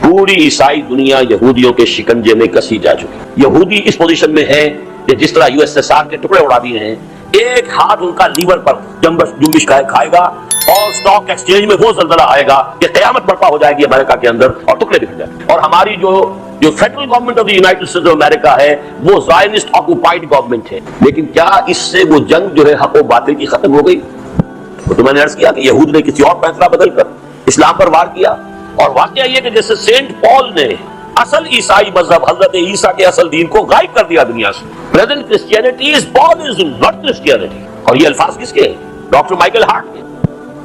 پوری عیسائی دنیا یہودیوں کے شکنجے میں کسی جا چکی. یہودی اس پوزیشن میں ہے کہ جس طرح USSR کے ٹکڑے اڑا دیے ہیں، ایک ہاتھ ان کا لیور پر جنبش کھائے گا اور سٹاک ایکسچینج میں وہ زلزلہ آئے گا کہ قیامت برپا ہو جائے گی امریکہ کے اندر اور ٹکڑے بکھر جائیں گے. اور ہماری جو federal government of the United States of America ہے وہ زائنسٹ آکوپائڈ گورنمنٹ ہے. لیکن کیا اس سے وہ جنگ جو ہے حق و باطل کی ختم ہو گئی؟ تو میں نے عرض کیا کہ یہود نے کسی اور فیصلہ بدل کر اسلام پر وار کیا. اور واقعہ یہ کہ جیسے سینٹ پال نے اصل عیسائی مذہب حضرت عیسیٰ کے اصل دین کو غائب کر دیا دنیا سے. Present Christianity is Paulism not Christianity. اور یہ الفاظ کس کے ہیں؟ ڈاکٹر مائیکل ہارٹ کے،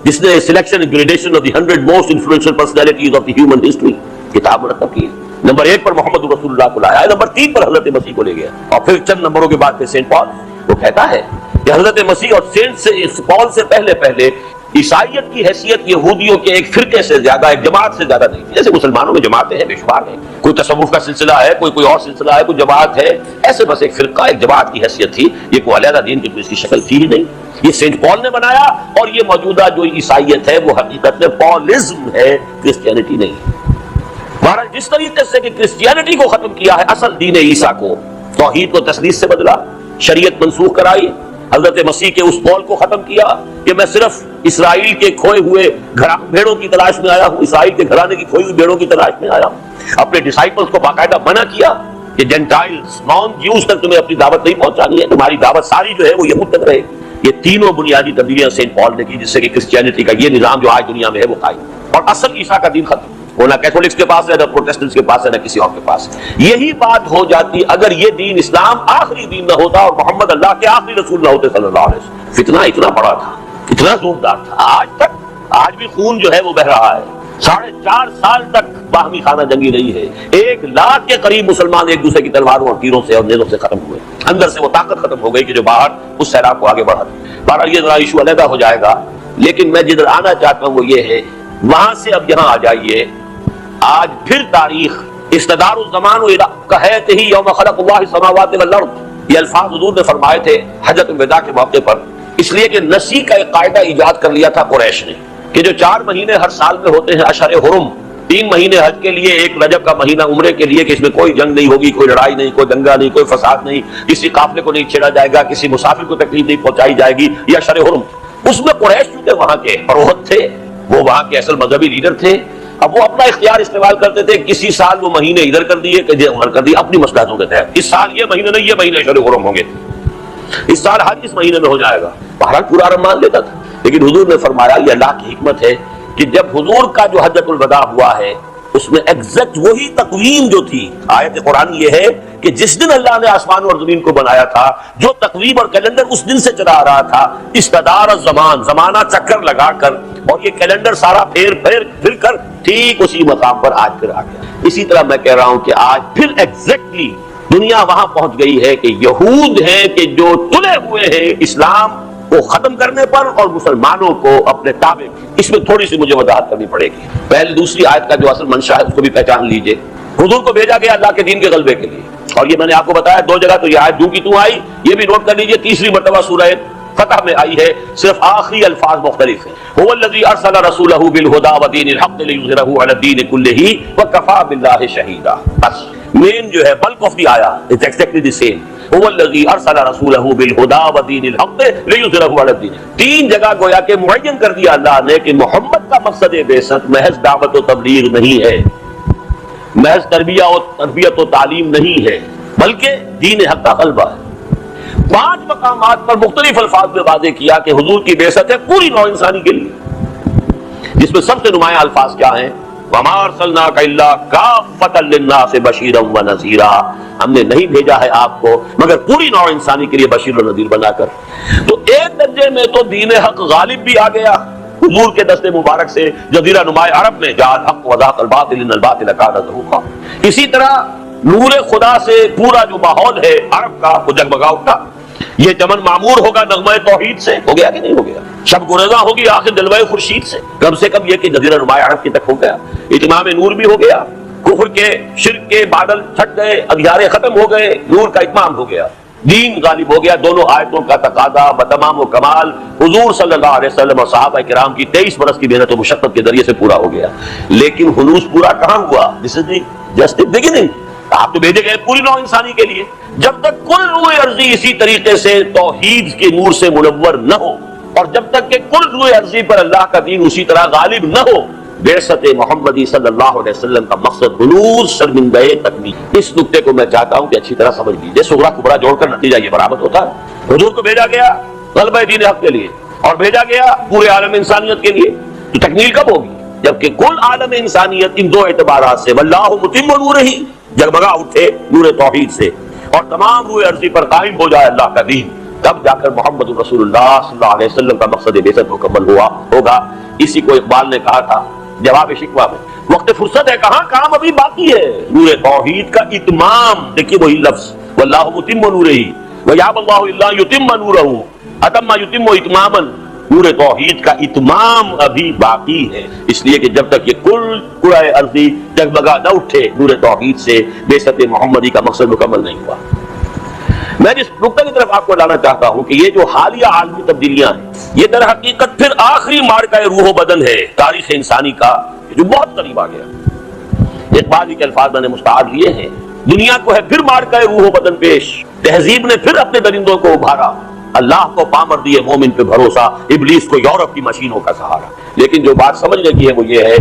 جس نے selection and gradation of the 100 most influential personalities of the human history کتاب مرتب کی ہے. نمبر 1 پر محمد رسول اللہ کو لایا ہے، نمبر 3 پر حضرت مسیح کو لے گیا، اور پھر چند نمبروں کے بعد پھر سینٹ پال. وہ کہتا ہے کہ حضرت مسیح اور سینٹ پال سے پہلے عیسائیت کی حیثیت یہودیوں کے ایک فرقے سے زیادہ، ایک جماعت سے زیادہ نہیں تھی. جیسے مسلمانوں میں جماعتیں ہیں بے شمار ہیں، کوئی تصوف کا سلسلہ ہے، کوئی اور سلسلہ ہے، کوئی جماعت ہے، ایسے بس ایک فرقہ، ایک جماعت کی حیثیت تھی. یہ کوئی علیحدہ دین کی کوئی اس کی شکل تھی ہی نہیں. یہ سینٹ پال نے بنایا، اور یہ موجودہ جو عیسائیت ہے وہ حقیقت میں پالزم ہے، کرسچینٹی نہیں. بہرحال جس طریقے سے کہ کرسچینٹی کو ختم کیا ہے، اصل دین عیسیٰ کو، توحید کو تثلیث سے بدلا، شریعت منسوخ کرائی. حضرت مسیح کے اس قول کو ختم کیا کہ میں صرف اسرائیل کے کھوئے ہوئے بھیڑوں کی تلاش میں آیا ہوں، اسرائیل کے گھرانے کی کھوئی ہوئی بھیڑوں کی تلاش میں آیا ہوں. اپنے ڈسائپلز کو باقاعدہ منع کیا کہ جینٹائلز، نان جیوز تک تمہیں اپنی دعوت نہیں پہنچانی ہے، تمہاری دعوت ساری جو ہے وہ یہود تک رہے. یہ تینوں بنیادی تبدیلیاں سینٹ پال نے کی، جس سے کہ کرسچینٹی کا یہ نظام جو آج دنیا میں ہے وہ قائم، اور اصل عیسیٰ کا دین ختم. وہ نہ کیتھولکس کے پاس ہے، نہ پروٹسٹنٹس کے پاس ہے، نہ کسی اور کے پاس. یہی بات ہو جاتی اگر یہ دین اسلام آخری دین نہ ہوتا اور محمد اللہ کے آخری رسول نہ ہوتے صلی اللہ علیہ وسلم. فتنہ اتنا بڑا تھا، اتنا زوردار تھا. آج بھی خون جو ہے وہ بہ رہا ہے. 4.5 سال تک باہمی خانہ جنگی رہی ہے. 1 لاکھ کے قریب مسلمان ایک دوسرے کی تلواروں اور تیروں سے اور نیزوں سے ختم ہوئے. اندر سے وہ طاقت ختم ہو گئی کہ جو باہر اس سیلاب کو آگے بڑھا. بہرحال یہ ذرا ایشو علیحدہ ہو جائے گا، لیکن میں جدھر آنا چاہتا ہوں وہ یہ ہے، وہاں سے اب یہاں آ جائیے. آج پھر تاریخ استدار الزمان کہتے ہی یوم خلق اللہ السماوات والارض، یہ الفاظ حضور نے فرمائے تھے حجۃ الوداع کے موقع پر. اس لیے کہ نسی کا ایک قاعدہ ایجاد کر لیا تھا قریش نے کہ جو 4 مہینے ہر سال میں ہوتے ہیں اشہر حرم، 3 مہینے حج کے لیے، 1 رجب کا مہینہ عمرے کے لیے، کہ اس میں کوئی جنگ نہیں ہوگی، کوئی لڑائی نہیں، کوئی دنگا نہیں، کوئی فساد نہیں، کسی قافلے کو نہیں چھیڑا جائے گا، کسی مسافر کو تکلیف نہیں پہنچائی جائے گی. یہ اشہر حرم، اس میں قریش چونکہ وہاں کے فروخت تھے، وہ وہاں کے اصل مذہبی لیڈر تھے. اب وہ اپنا اختیار استعمال کرتے تھے. کسی سال وہ مہینے ادھر کر دیے، کسی ادھر کر دیے، اپنی مصلحتوں کے تحت. اس سال یہ مہینے نہیں، یہ مہینے شروع حرم ہوں گے، اس سال حج اس مہینے میں ہو جائے گا. بہرحال پورا عرب مان لیتا تھا. لیکن حضور نے فرمایا، یہ اللہ کی حکمت ہے کہ جب حضور کا جو حجۃ الوداع ہوا ہے اس میں ایگزیکٹ وہی تقویم جو تھی، آیت قرآن یہ ہے کہ جس دن اللہ نے آسمان اور زمین کو بنایا تھا، جو تقویم اور کیلنڈر اس دن سے چلا رہا تھا، استدار الزمان، زمانہ چکر لگا کر، اور یہ کیلنڈر سارا پھر کر ٹھیک اسی مقام پر آج پھر آ گیا. اسی طرح میں کہہ رہا ہوں کہ آج پھر ایگزیکٹلی دنیا وہاں پہنچ گئی ہے کہ یہود ہیں کہ جو تلے ہوئے ہیں اسلام کو ختم کرنے پر اور مسلمانوں کو اپنے تابع. اس میں تھوڑی سی مجھے وضاحت کرنی پڑے گی. پہلے دوسری آیت کا جو اصل منشا ہے اس کو بھی پہچان لیجئے. حضور کو بھیجا گیا اللہ کے دین کے غلبے کے لیے، اور یہ میں نے آپ کو بتایا 2 جگہ تو یہ آیت جو کی تو آئی، یہ بھی نوٹ کر لیجئے. تیسری مرتبہ سورہ فتح میں آئی ہے، صرف آخری الفاظ مختلف ہیں. هو الذی ارسل رسولہ بالہدی ودین الحق لیظہرہ علی الدین کلہ وکفی باللہ شہیدا. بس مین جو ہے بلک آف دی آیا از ایگزیکٹلی دی سیم. هو الذی ارسل رسولہ بالہدی ودین الحق لیظہرہ علی الدین. 3 جگہ گویا کہ معین کر دیا اللہ نے کہ محمد کا مقصد بعثت محض دعوت و تبلیغ نہیں ہے، محض تربیت و تعلیم نہیں ہے، بلکہ دین حق کا غلبہ ہے. 5 مقامات پر مختلف الفاظ میں واضح کیا کہ حضور کی بعثت ہے پوری نوع انسانی کے لیے، جس میں سب سے نمایاں الفاظ کیا ہیں؟ وَمَا أَرْسَلْنَاكَ إِلَّا كَافَّةً لِلنَّاسِ بَشِيرًا وَنَذِيرًا. ہم نے نہیں بھیجا ہے آپ کو مگر پوری نوع انسانی کے لیے بشیر و نذیر بنا کر. تو ایک درجے میں تو دین حق غالب بھی آ گیا حضور کے دست مبارک سے جزیرہ نما عرب میں، جاء الحق وزهق الباطل ان الباطل كان زهوقا. اسی طرح نور خدا سے پورا جو ماحول ہے عرب کا وہ جگمگا اٹھا. یہ چمن معمور ہوگا نغمہ توحید سے، ہو گیا کہ نہیں ہو گیا؟ شب گریزاں ہوگی آخر جلوہ خورشید سے. کم سے کم یہ کہ جزیرہ نما عرب کی تک ہو گیا. اتمام نور بھی ہو گیا، کفر کے شرک کے بادل چھٹ گئے، اندھیارے ختم ہو گئے، نور کا اتمام ہو گیا. دین غالب ہو گیا. دونوں آیتوں کا تقاضا بتمام و کمال حضور صلی اللہ علیہ وسلم اور صحابہ کرام کی 23 برس کی محنت و مشقت کے ذریعے سے پورا ہو گیا. لیکن خلوص پورا کہاں ہوا؟ دس از جسٹ بگننگ. آپ تو بھیجے گئے پوری نوع انسانی کے لیے. جب تک کل روح ارضی اسی طریقے سے توحید کے نور سے منور نہ ہو، اور جب تک کہ کل روح ارضی پر اللہ کا دین اسی طرح غالب نہ ہو، بعثت محمدی صلی اللہ علیہ وسلم کا مقصد خلوص شرمندہ تکمیل. اس نقطے کو میں چاہتا ہوں کہ اچھی طرح سمجھ لیجیے. صغرا کبرا جوڑ کر نتیجہ یہ برآمد ہوتا ہے. حضور کو بھیجا گیا غلبہ دین حق کے لیے، اور بھیجا گیا پورے عالم انسانیت کے لیے. تو تکمیل کب ہوگی؟ جبکہ کل عالم انسانیت ان دو اعتبارات سے واللہ متم نورہ جگمگا اٹھے نور توحید سے، اور تمام روح عرضی پر قائم ہو جائے اللہ کا دین، تب جا کر محمد رسول اللہ صلی اللہ علیہ وسلم کا مقصد بعثت مکمل ہوگا. اسی کو اقبال نے کہا تھا جواب شکوہ میں، وقت فرصت ہے کہاں، کام ابھی باقی ہے. نور توحید کا اتمام، دیکھیے وہی لفظ واللہ متم نورہ ویاب اللہ الا یتم نورہ اتم یتم اتماما. نور توحید کا اتمام ابھی باقی ہے، اس لیے کہ جب تک یہ کل کرۂ ارضی جگمگا نہ اٹھے نور توحید سے، بعثت محمدی کا مقصد مکمل نہیں ہوا. میں جس نقطہ کی طرف آپ کو لانا چاہتا ہوں کہ یہ جو حالیہ عالمی تبدیلیاں ہیں، یہ در حقیقت پھر آخری مارکہ روح و بدن ہے تاریخ انسانی کا، جو بہت قریب آ گیا. اقبال کے الفاظ میں نے مستعار لیے ہیں. دنیا کو ہے پھر مارکہ روح و بدن پیش، تہذیب نے پھر اپنے درندوں کو ابھارا، اللہ کو پامر دیے مومن پہ بھروسہ، ابلیس کو یورپ کی مشینوں کا سہارا. لیکن جو بات سمجھنے کی ہے وہ یہ ہے،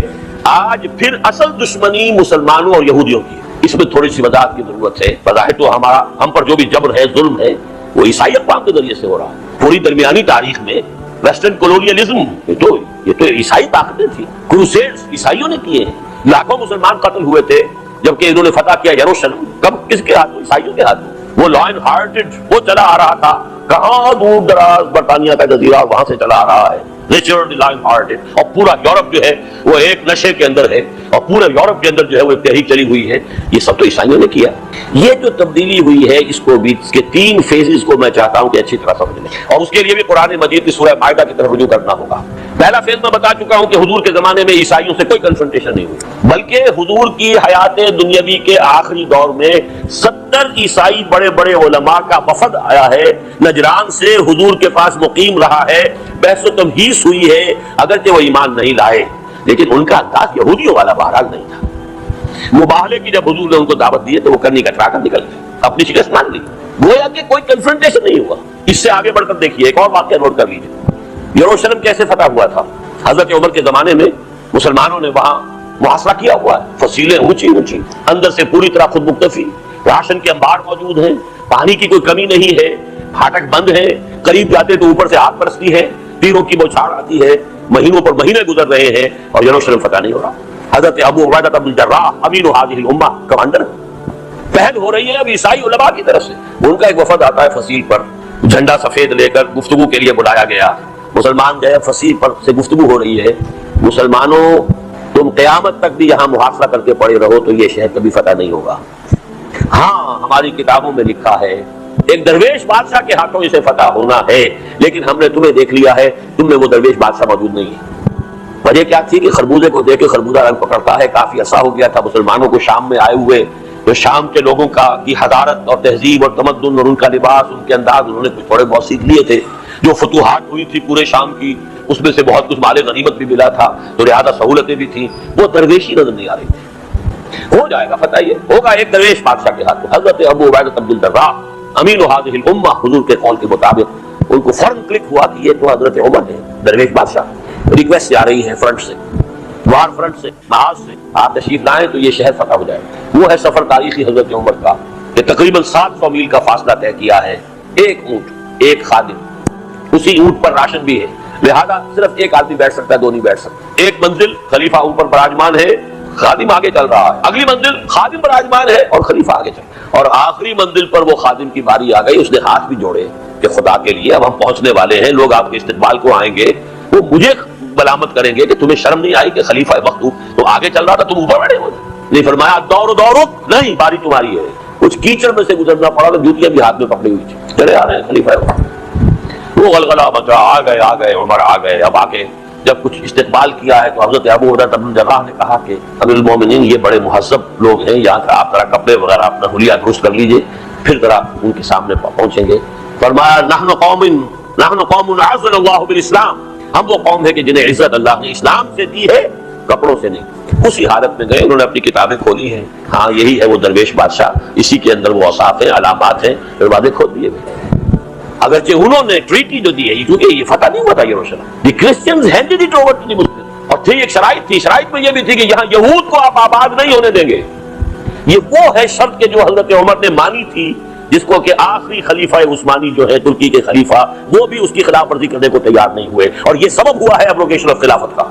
آج پھر اصل دشمنی مسلمانوں اور یہودیوں کی ہے. اس میں تھوڑی سی وضاحت کی ضرورت ہے. بظاہر تو ہم پر جو بھی جبر ہے، ظلم ہے، وہ عیسائی اقوام کے ذریعے سے ہو رہا ہے. پوری درمیانی تاریخ میں ویسٹرن کولونیلزم یہ تو عیسائی طاقتیں تھیں. کروسیڈز عیسائیوں نے کیے ہیں، لاکھوں مسلمان قتل ہوئے تھے جبکہ انہوں نے فتح کیا یروشلم. کب؟ کس کے ہاتھوں؟ عیسائیوں کے ہاتھوں. وہ لائن ہارٹڈ وہ چلا آ رہا تھا، کہاں دور دراز برطانیہ کا جزیرہ، وہاں سے چلا آ رہا ہے ریچرڈ لائن ہارٹڈ. اور پورا یورپ جو ہے وہ ایک نشے کے اندر ہے، اور پورے یورپ کے اندر جو ہے وہ ایک تحریک چلی ہوئی ہے. یہ سب تو عیسائیوں نے کیا. یہ جو تبدیلی ہوئی ہے، اس کو بھی، اس کے 3 فیزز کو میں چاہتا ہوں کہ اچھی طرح سمجھ لیں، اور اس کے لیے بھی قرآن مجید کی سورہ مائدہ کی طرف رجوع کرنا ہوگا. پہلا فیز میں بتا چکا ہوں کہ حضور کے زمانے میں عیسائیوں سے کوئی کنفرنٹیشن نہیں ہوئی، بلکہ حضور کی حیات دنیاوی کے آخری دور میں 70 عیسائی بڑے بڑے علماء کا وفد آیا ہے نجران سے، حضور کے پاس مقیم رہا ہے، بحث و تمہیس ہوئی ہے. اگرچہ وہ ایمان نہیں لائے، لیکن ان کا انداز یہودیوں والا بہرحال نہیں تھا. مباہلے کی جب حضور نے ان کو دعوت دی تو وہ کرنی کٹرا کر نکل گئے، اپنی شکست مان لی. گویا کہ کوئی کنفرنٹیشن نہیں ہوا. اس سے آگے بڑھ کر دیکھیے ایک اور واقعہ نوٹ کر لیجیے. یروشلم کیسے فتح ہوا تھا؟ حضرت عمر کے زمانے میں مسلمانوں نے وہاں محاصرہ کیا ہوا ہے، فصیلیں اونچی اونچی، اندر سے پوری طرح خود مکتفی، راشن کے انبار موجود ہیں، پانی کی کوئی کمی نہیں ہے، پھاٹک بند ہے، قریب جاتے تو اوپر سے آگ برستی ہے، تیروں کی بوچھاڑ آتی ہے، مہینوں پر مہینے گزر رہے ہیں اور یروشلم فتح نہیں ہو رہا. حضرت ابو عبیدہ بن الجراح امین هذه الامہ کمانڈر، پہل ہو رہی ہے اب عیسائی علماء کی طرف سے. ان کا ایک وفد آتا ہے فصیل پر، جھنڈا سفید لے کر گفتگو کے لیے بلایا گیا. مسلمان گئے، فصیل پر سے گفتگو ہو رہی ہے، مسلمانوں تم قیامت تک بھی یہاں محاصرہ کر کے پڑے رہو تو یہ شہر کبھی فتح نہیں ہوگا. ہاں ہماری کتابوں میں لکھا ہے ایک درویش بادشاہ کے ہاتھوں اسے فتح ہونا ہے، لیکن ہم نے تمہیں دیکھ لیا ہے، تم میں وہ درویش بادشاہ موجود نہیں ہے. وجہ کیا تھی کہ خربوزے کو دیکھ کے خربوزہ رنگ پکڑتا ہے. کافی عرصہ ہو گیا تھا مسلمانوں کو شام میں آئے ہوئے، تو شام کے لوگوں کی حضارت اور تہذیب اور تمدن اور ان کا لباس، ان کے انداز انہوں نے کچھ تھوڑے بہت سیکھ لیے تھے. جو فتوحات ہوئی تھی پورے شام کی، اس میں سے بہت کچھ مال غنیمت بھی ملا تھا، تو لہٰذا سہولتیں بھی تھیں. وہ درویشی نظر نہیں آ رہی تھی. ہو جائے گا فتح، یہ ہوگا ایک درویش بادشاہ کے ہاتھ. حضرت ابو عبیدہ بن الجراح امین هذه الامہ، حضور کے قول کے مطابق ان کو فوراً کلک ہوا کہ یہ تو حضرت عمر ہے، درویش بادشاہ. ریکویسٹ آ رہی ہے فرنٹ سے، وار فرنٹ سے، محاذ سے، آپ تشریف لائیں تو یہ شہر فتح ہو جائے. وہ ہے سفر تاریخی حضرت عمر کا کہ تقریباً 700 میل کا فاصلہ طے کیا ہے. ایک اونٹ، ایک خادم، اسی اونٹ پر راشن بھی ہے، لہذا صرف ایک آدمی بیٹھ سکتا ہے، دو نہیں بیٹھ سکتے. ایک منزل خلیفہ اوپر براجمان ہے، خادم آگے چل رہا ہے. اگلی منزل خادم براجمان ہے اور خلیفہ آگے چل رہا ہے. اور آخری منزل پر وہ خادم کی باری آ گئی، اس نے ہاتھ بھی جوڑے کہ خدا کے لیے اب ہم پہنچنے والے ہیں، لوگ آپ کے استقبال کو آئیں گے، وہ مجھے ملامت کریں گے کہ تمہیں شرم نہیں آئی کہ خلیفہ وقت تو آگے چل رہا تھا، تم اوپر بیٹھے ہو. نہیں فرمایا دور نہیں، باری تمہاری ہے. کچھ کیچڑ میں سے گزرنا پڑا تو جوتیاں بھی ہاتھ میں پکڑی ہوئی تھی، چلے آ رہے ہیں خلیفہ وقت. وہ غلغلہ مچا، آ گئے عمر آ گئے. اب آ کے جب کچھ استقبال کیا ہے تو حضرت ابو عبیدہ بن الجراح نے کہا کہ امیر المومنین یہ بڑے مہذب لوگ ہیں، یہاں کا آپ ذرا کپڑے وغیرہ اپنا حلیہ درست کر لیجئے، پھر ذرا ان کے سامنے پہنچیں گے. فرمایا نحن قوم اعزنا اللہ بالاسلام، ہم وہ قوم ہے کہ جنہیں عزت اللہ نے اسلام سے دی ہے، کپڑوں سے نہیں. اسی حالت میں گئے، انہوں نے اپنی کتابیں کھولی ہیں. ہاں یہی ہے وہ درویش بادشاہ، اسی کے اندر وہ اوصاف ہیں، علامات ہیں، دروازے کھول دیے گئے. اگرچہ انہوں نے ٹریٹی جو دی ہے، کیونکہ یہ فتح نہیں ہوا تھا Jerusalem, the Christians handed it over to the Muslim. اور تھی ایک شرائط تھی، شرائط میں یہ بھی تھی کہ یہاں یہود کو آپ آباد نہیں ہونے دیں گے. یہ وہ ہے شرط کہ جو حضرت عمر نے مانی تھی، جس کو کہ آخری خلیفہ عثمانی جو ہے ترکی کے خلیفہ، وہ بھی اس کی خلاف ورزی کرنے کو تیار نہیں ہوئے. اور یہ سبب ہوا ہے ابروگیشن آف خلافت کا،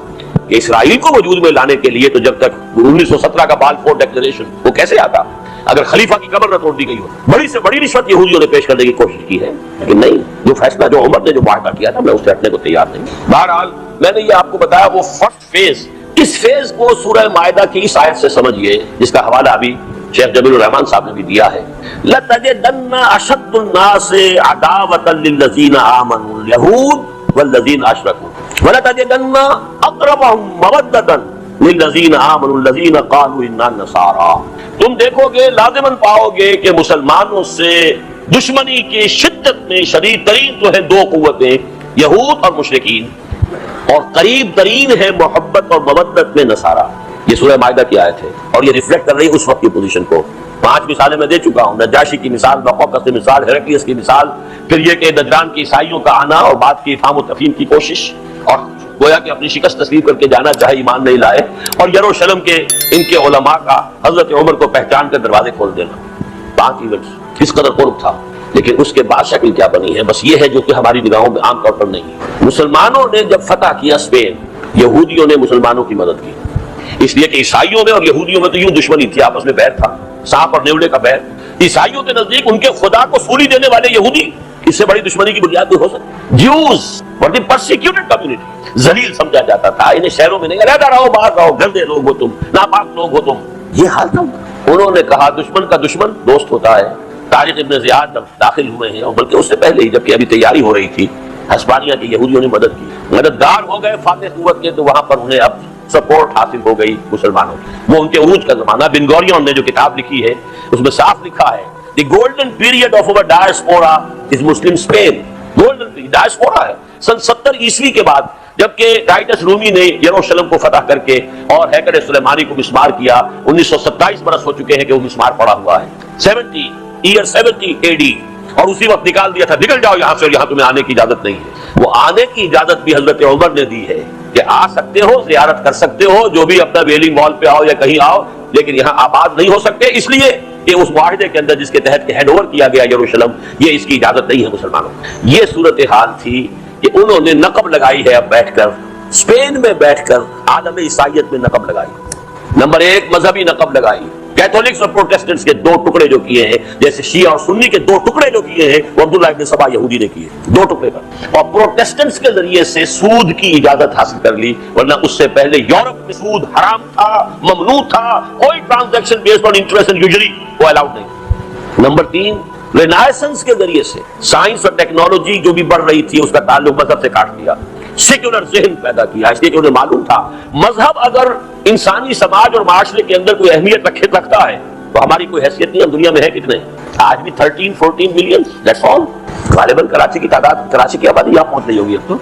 کہ اسرائیل کو وجود میں لانے کے لیے تو جب تک 1917 کا بالفور ڈکلریشن وہ کیسے آتا اگر خلیفہ کی قبر نہ توڑ دی گئی ہو. بڑی سے بڑی رشوت یہودیوں نے پیش کرنے کی کوشش کی ہے، لیکن نہیں، جو فیصلہ جو عمر نے جو معاہدہ کیا تھا میں اس سے ہٹنے کو تیار نہیں. بہرحال میں نے یہ آپ کو بتایا وہ فرسٹ فیز. اس فیز کو سورہ مائدہ کی اس آیت سے سمجھیے، جس کا حوالہ ابھی شیخ جمیل الرحمان صاحب نے بھی دیا ہے. لَتَجِدَنَّ أَشَدُّ النَّاسِ عَدَاوَةً لِلَّذِينَ آمَنُوا الْيَهُودَ وَالَّذِينَ أَشْرَكُوا وَلَتَجِدَنَّ أَقْرَبَهُمْ مَوَدَّةً لِلَّذِينَ آمَنُوا الَّذِينَ قَالُوا إِنَّا نَصَارَىٰ. تم دیکھو گے، لازماً پاؤ گے کہ مسلمانوں سے دشمنی کی شدت میں شدید ترین جو ہیں دو قوتیں، یہود اور مشرکین، اور قریب ترین ہے محبت اور مودت میں نصارہ. یہ سورہ مائدہ کی آیت ہے اور یہ ریفلیکٹ کر رہی ہے اس وقت کی پوزیشن کو. 5 مثالیں میں دے چکا ہوں، نجاشی کی مثال، بقوقس کی مثال، ہیرکلیس کی مثال، پھر یہ کہ نجران کی عیسائیوں کا آنا اور بعد کی افہام و تفہیم کی کوشش، اور گویا کہ اپنی شکست تسلیم کر کے جانا چاہے ایمان نہیں لائے، اور یروشلم کے ان کے علماء کا حضرت عمر کو پہچان کر دروازے کھول دینا. 5 ایونٹس، کس قدر قرب تھا. لیکن اس کے بعد شکل کیا بنی ہے، بس یہ ہے جو کہ ہماری نگاہوں میں عام طور پر نہیں ہے. مسلمانوں نے جب فتح کیا اسپین، یہودیوں نے مسلمانوں کی مدد کی، اس لیے کہ عیسائیوں میں اور یہودیوں میں تو یوں دشمنی تھی، آپس میں بیر تھا، سانپ اور نیولے کا بیر. عیسائیوں کے نزدیک ان کے خدا کو سولی دینے والے یہودی، اس سے بڑی دشمنی کی بنیاد بھی ہو سکتی. جیوز ور دی پرسیکیوٹڈ کمیونٹی، ذلیل سمجھا جاتا تھا. انہیں شہروں میں نہیں، علیحدہ رہو، باہر رہو، گندے لوگ ہو تم، ناپاک لوگ ہو تم. یہ حال تھا. انہوں نے کہا دشمن کا دشمن دوست ہوتا ہے. طارق ابن زیاد جب داخل ہوئے ہیں، اور بلکہ اس سے پہلے ہی جبکہ ابھی تیاری ہو رہی تھی، ہسپانیہ کے یہودیوں نے مدد کی، مددگار ہو گئے فاتح قوت کے، تو وہاں پر انہیں اب سپورٹ حاصل ہو گئی مسلمانوں کی. وہ ان کے عروج کا زمانہ. بن گوریون نے جو کتاب لکھی ہے اس میں صاف لکھا ہے the golden period of our diaspora is Muslim Spain. Golden period diaspora ہے سن 70 عیسوی کے بعد، جبکہ ٹائٹس رومی نے یروشلم کو فتح کر کے اور ہیکل سلیمانی کو مسمار کیا. 1927 برس ہو چکے ہیں کہ وہ مسمار پڑا ہوا ہے. 70 AD، اور اسی وقت نکال دیا تھا، نکل جاؤ یہاں سے، اور یہاں تمہیں آنے کی اجازت نہیں ہے. وہ آنے کی اجازت بھی حضرت عمر نے دی ہے کہ آ سکتے ہو، زیارت کر سکتے ہو، جو بھی اپنا ویلنگ وال پہ آؤ یا کہیں آؤ، لیکن یہاں آباد نہیں ہو سکتے، اس لیے کہ اس معاہدے کے اندر جس کے تحت ہینڈ اوور کیا گیا یروشلم، یہ اس کی اجازت نہیں ہے مسلمانوں. یہ صورتحال تھی کہ انہوں نے نقب لگائی ہے. اب بیٹھ کر اسپین میں بیٹھ کر عالم عیسائیت میں نقب لگائی. نمبر 1 مذہبی نقب لگائی. کیتھولکس اور پروٹیسٹنٹس کے 2 ٹکڑے جو کیے ہیں، جیسے شیعہ اور سنی کے 2 ٹکڑے جو کیے ہیں، وہ عبداللہ ابن سبا یہودی نے کیے 2 ٹکڑے پر. اور پروٹیسٹنٹس کے ذریعے سے سود کی اجازت حاصل کر لی، ورنہ اس سے پہلے یورپ میں سود حرام تھا، ممنوع تھا. کوئی transaction based on interest and usury وہ الاؤڈ نہیں. نمبر 3 رینائسنس کے ذریعے سے سائنس اور ٹیکنالوجی جو بھی بڑھ رہی تھی اس کا تعلق مذہب سے کاٹ دیا. سیکولر ذہن پیدا کیا، اس لیے کہ انہیں معلوم تھا مذہب اگر انسانی سماج اور معاشرے کے اندر کوئی اہمیت رکھتا ہے تو ہماری کوئی حیثیت نہیں. ہم دنیا میں ہے کتنے؟ آج بھی 13-14 ملین، دیٹس آل. غالباً کراچی کی تعداد، کراچی کی آبادی یہاں پہنچ رہی ہوگی اب تو.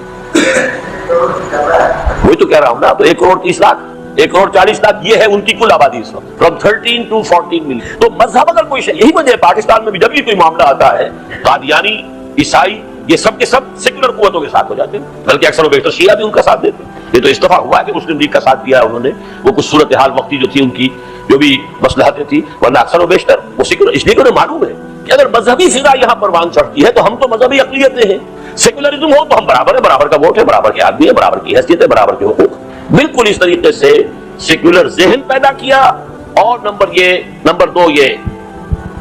وہی تو کہہ رہا ہوں نا، تو 1 کروڑ 30 لاکھ، 1 کروڑ 40 لاکھ یہ ہے ان کی کل آبادی اس وقت، فرام 13 to 14 ملین. تو مذہب اگر کوئی یہی وجہ ہے پاکستان میں بھی جب بھی کوئی معاملہ آتا ہے، قادیانی، عیسائی، یہ سب کے سب سیکولر قوتوں کے ساتھ ہو جاتے ہیں، بلکہ اکثر و بیشتر شیعہ بھی ان کا ساتھ دیتے ہیں. یہ تو استفا ہوا ہے کہ مسلم لیگ کا ساتھ دیا ہے انہوں نے، وہ کچھ صورتحال وقتی جو تھی ان کی جو بھی مصلحتیں تھی، ورنہ اکثر و بیشتر وہ سیکولر. اس لیے کہ انہیں معلوم ہے کہ اگر مذہبی فضا یہاں پروان چڑھتی ہے تو ہم تو مذہبی اقلیتیں ہیں. سیکولرزم ہو تو ہم برابر ہیں، برابر کا ووٹ ہے، برابر کے آدمی ہے، برابر کی حیثیت ہے، برابر کے حقوق. بالکل اس طریقے سے سیکولر ذہن پیدا کیا. اور نمبر 2 یہ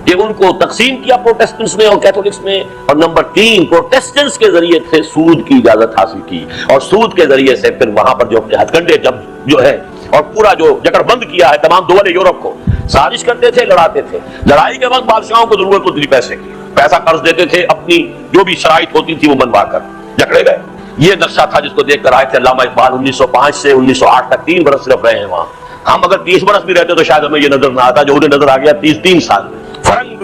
کہ ان کو تقسیم کیا پروٹیسٹنٹس میں اور کیتھولکس میں. اور نمبر 3 پروٹیسٹنٹس کے ذریعے سے سود کی اجازت حاصل کی، اور سود کے ذریعے سے پھر وہاں پر جو ہتھ کنڈے جب جو ہے اور پورا جو جکڑ بند کیا ہے تمام دول یورپ کو. سازش کرتے تھے، لڑاتے تھے. لڑائی کے وقت بادشاہوں کو ضرورت ہوتی تھی پیسے کی، پیسہ قرض دیتے تھے، اپنی جو بھی شرائط ہوتی تھی وہ بنوا کر جکڑے گئے. یہ نقشہ تھا جس کو دیکھ کر آئے تھے علامہ اقبال. 1905 سے 1908 تک 3 برس صرف رہے ہیں وہاں. ہم اگر 30 برس بھی رہتے تو شاید ہمیں یہ نظر نہ آتا جو انہیں نظر آ گیا 3 سال میں. فرنگ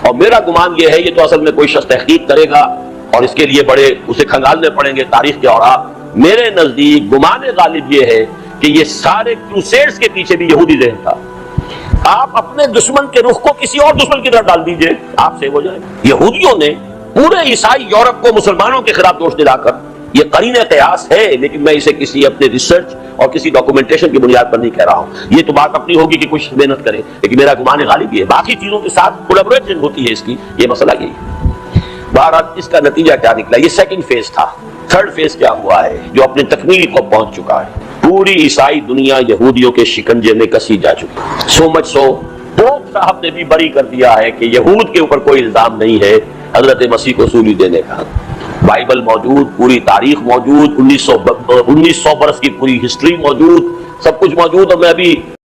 اور میرا گمان یہ ہے، یہ تو اصل میں کوئی شخص تحقیق کرے گا اور اس کے لیے بڑے اسے کھنگالنے پڑیں گے تاریخ کے اوراق۔ میرے نزدیک گمان غالب یہ ہے کہ یہ سارے کروسیڈز کے پیچھے بھی یہودی ذہن تھا۔ آپ اپنے دشمن کے رخ کو کسی اور دشمن کی طرف ڈال دیجئے، آپ سیو ہو جائیں۔ یہودیوں نے پورے عیسائی یورپ کو مسلمانوں کے خلاف دوش دلا کر، یہ قرین قیاس ہے لیکن میں اسے کسی اپنے ریسرچ اور کسی ڈاکومنٹیشن کی بنیاد پر نہیں کہہ رہا ہوں، یہ تو بات اپنی ہوگی کہ کچھ محنت کرے، لیکن میرا گمان غالب یہ ہے باقی چیزوں کے ساتھ کولیبریشن ہوتی ہے اس کی، یہ مسئلہ یہی ہے۔ بہرحال اس کا نتیجہ کیا نکلا؟ یہ سیکنڈ فیز تھا۔ تھرڈ فیز کیا ہوا ہے جو اپنی تکمیل کو پہنچ چکا ہے؟ پوری عیسائی دنیا یہودیوں کے شکنجے میں کسی جا چکی، سو مچ سو پوپ صاحب نے بھی بری کر دیا ہے کہ یہود کے اوپر کوئی الزام نہیں ہے حضرت مسیح کو سولی دینے کا۔ بائبل موجود، پوری تاریخ موجود، 1900 برس کی پوری ہسٹری موجود، سب کچھ موجود، اور میں ابھی